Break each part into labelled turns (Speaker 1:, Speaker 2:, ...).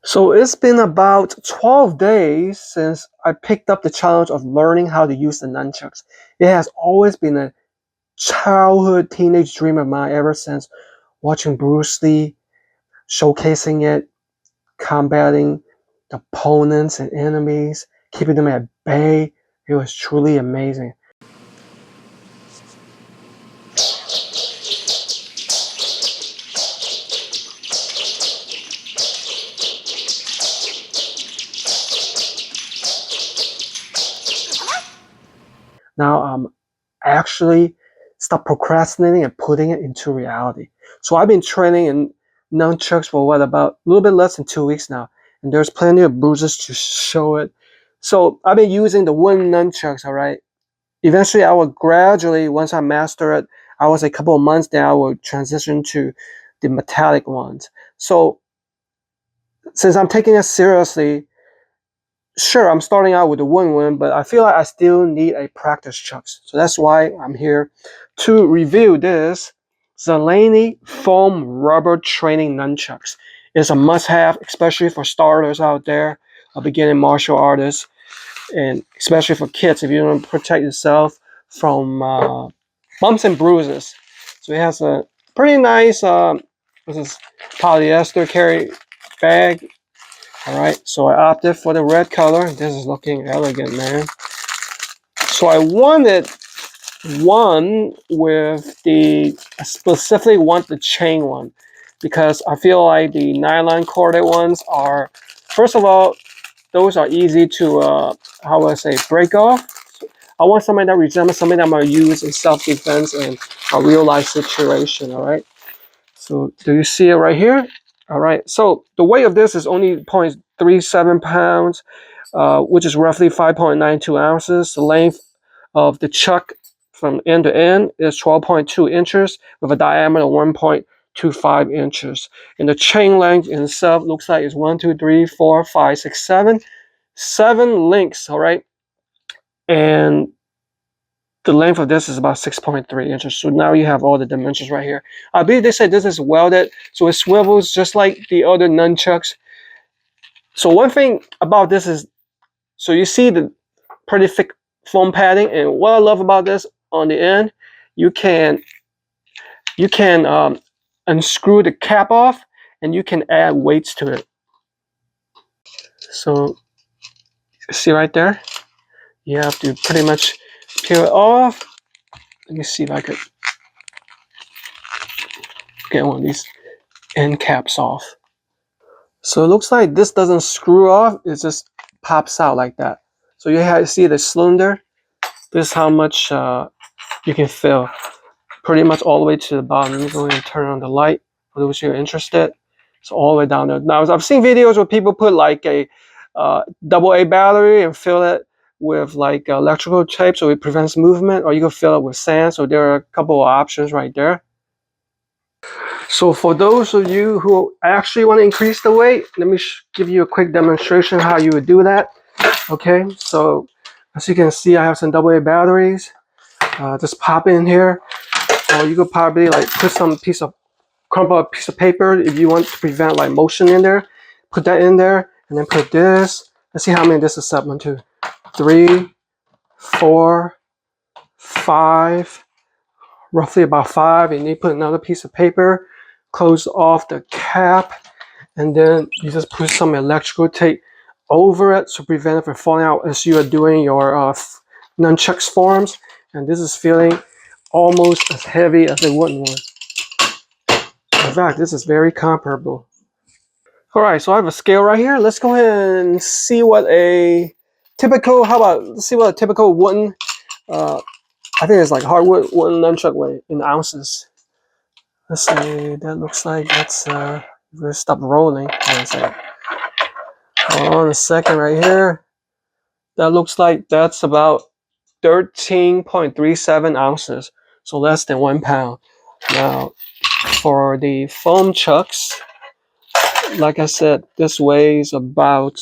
Speaker 1: So it's been about 12 days since I picked up the challenge of learning how to use the nunchucks. It has always been a childhood teenage dream of mine ever since watching Bruce Lee showcasing it, combating the opponents and enemies, keeping them at bay. It was truly amazing. Now I'm actually stop procrastinating and putting it into reality. So I've been training in nunchucks for what, about a little bit less than 2 weeks now, and there's plenty of bruises to show it. So I've been using the wooden nunchucks, all right. Eventually, I will gradually, once I master it, I was a couple of months, then I will transition to the metallic ones. So since I'm taking it seriously, sure, I'm starting out with the wooden one, but I feel like I still need a practice chucks. So that's why I'm here to review this Zalani foam rubber training nunchucks. It's a must-have, especially for starters out there, a beginning martial artist, and especially for kids if you want to protect yourself from bumps and bruises. So it has a pretty nice this is polyester carry bag. All right, so I opted for the red color. This is looking elegant, man. So I wanted one with the, I specifically want the chain one because I feel like the nylon corded ones are, first of all, those are easy to, how would I say, break off. I want something that resembles something that I'm going to use in self-defense and a real-life situation, all right? So do you see it right here? All right, so the weight of this is only 0.37 pounds, which is roughly 5.92 ounces. The length of the chuck from end to end is 12.2 inches with a diameter of 1.25 inches. And the chain length in itself looks like it's 1, 2, 3, 4, 5, 6, 7. 7 links, all right? And the length of this is about 6.3 inches. So now you have all the dimensions right here. I believe they said this is welded, so it swivels just like the other nunchucks. So one thing about this is, so you see the pretty thick foam padding, and what I love about this, on the end, you can unscrew the cap off, and you can add weights to it. So see right there, you have to pretty much peel it off. Let me see if I could get one of these end caps off. So it looks like this doesn't screw off, it just pops out like that. So you have to see the cylinder. This is how much you can fill, pretty much all the way to the bottom. Let me go ahead and turn on the light for those who are interested. It's all the way down there. Now I've seen videos where people put like a AA battery and fill it with like electrical tape so it prevents movement, or you can fill it with sand. So there are a couple of options right there. So for those of you who actually want to increase the weight, let me give you a quick demonstration how you would do that. Okay, so as you can see, I have some AA batteries. Just pop in here, or you could probably like put some crumple a piece of paper if you want to prevent like motion in there. Put that in there, and then put this. Let's see how many this is up. 1, 2, 3, 4, 5. Roughly about 5, and you put another piece of paper, close off the cap, and then you just put some electrical tape over it to prevent it from falling out as you are doing your nunchucks forms. And this is feeling almost as heavy as a wooden one. In fact, this is very comparable. All right, so I have a scale right here. Let's go ahead and see what a typical, let's see what a typical wooden, I think it's like hardwood wooden nunchuck weight in ounces. Let's see, that looks like that's, we're gonna stop rolling. Hold on a second right here. That looks like that's about 13.37 ounces, so less than 1 pound. Now, for the foam chucks, like I said, this weighs about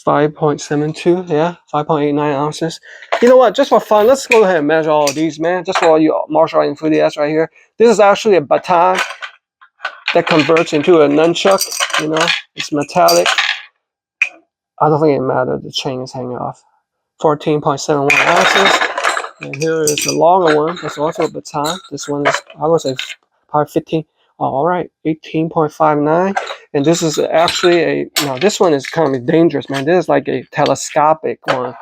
Speaker 1: 5.72, yeah, 5.89 ounces. You know what, just for fun, let's go ahead and measure all of these, man, just for all you martial art enthusiasts right here. This is actually a baton that converts into a nunchuck. You know, it's metallic. I don't think it matters. The chain is hanging off. 14.71 ounces. And here is the longer one. That's also a baton. This one is, I would say, probably 15. Oh, all right, 18.59. And this is actually a, now this one is kind of dangerous, man. This is like a telescopic one.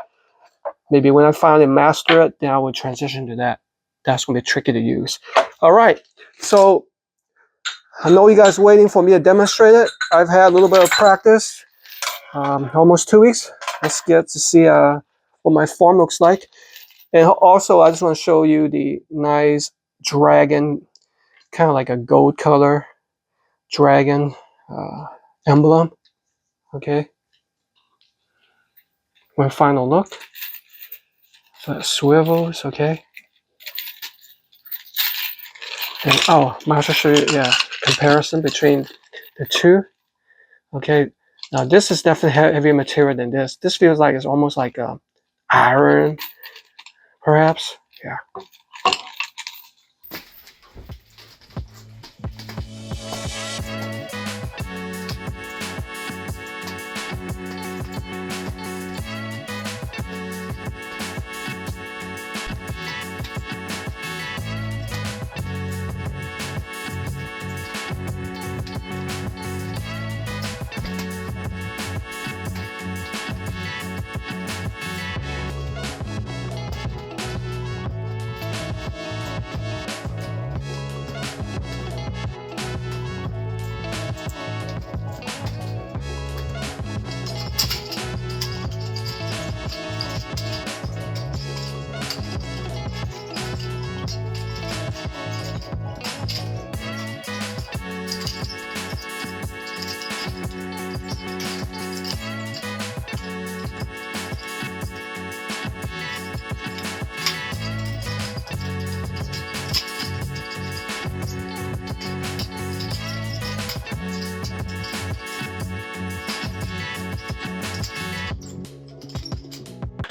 Speaker 1: Maybe when I finally master it, then I will transition to that. That's going to be tricky to use. All right, so I know you guys are waiting for me to demonstrate it. I've had a little bit of practice, almost 2 weeks. Let's get to see what my form looks like. And also, I just want to show you the nice dragon, kind of like a gold color dragon emblem. Okay. My final look. So it swivels, okay. And oh, I should show you, yeah, comparison between the two. Okay. Now this is definitely heavier material than this. This feels like it's almost like iron, perhaps. Yeah.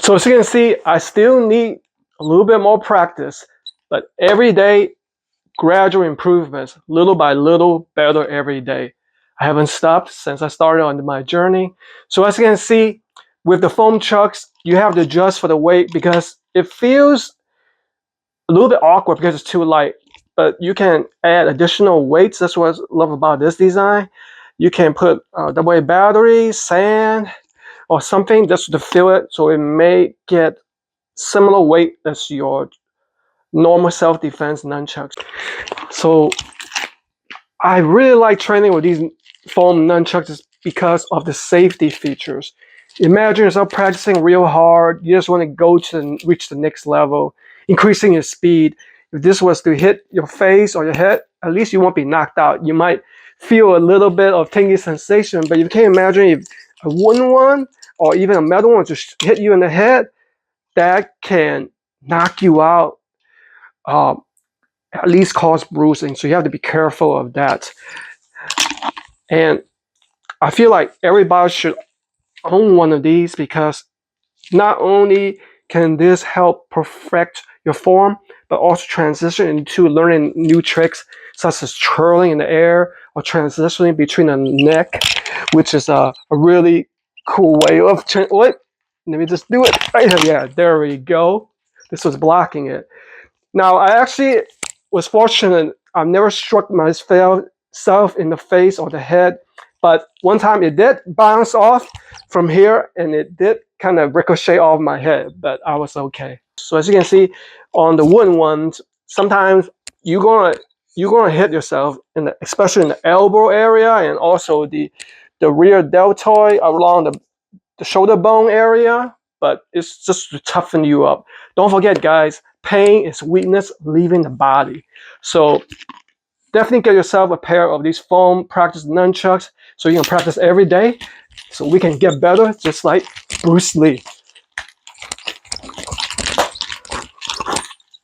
Speaker 1: So as you can see, I still need a little bit more practice, but every day, gradual improvements, little by little, better every day. I haven't stopped since I started on my journey. So as you can see, with the foam chucks, you have to adjust for the weight because it feels a little bit awkward because it's too light, but you can add additional weights. That's what I love about this design. You can put AA battery, sand, or something just to fill it so it may get similar weight as your normal self-defense nunchucks. So I really like training with these foam nunchucks because of the safety features. Imagine yourself practicing real hard. You just want to go to reach the next level, increasing your speed. If this was to hit your face or your head, at least you won't be knocked out. You might feel a little bit of tingling sensation, but you can imagine if a wooden one or even a metal one just hit you in the head, that can knock you out, at least cause bruising. So you have to be careful of that. And I feel like everybody should own one of these because not only can this help perfect your form, but also transition into learning new tricks such as twirling in the air or transitioning between the neck, which is a really cool way of what? Let me just do it right here. Yeah, there we go. This was blocking it. Now, I actually was fortunate. I've never struck myself in the face or the head, but one time it did bounce off from here, and it did kind of ricochet off my head, but I was okay. So as you can see, on the wooden ones, sometimes you're gonna hit yourself especially in the elbow area and also the rear deltoid along the shoulder bone area, but it's just to toughen you up. Don't forget, guys, pain is weakness leaving the body. So definitely get yourself a pair of these foam practice nunchucks so you can practice every day so we can get better just like Bruce Lee.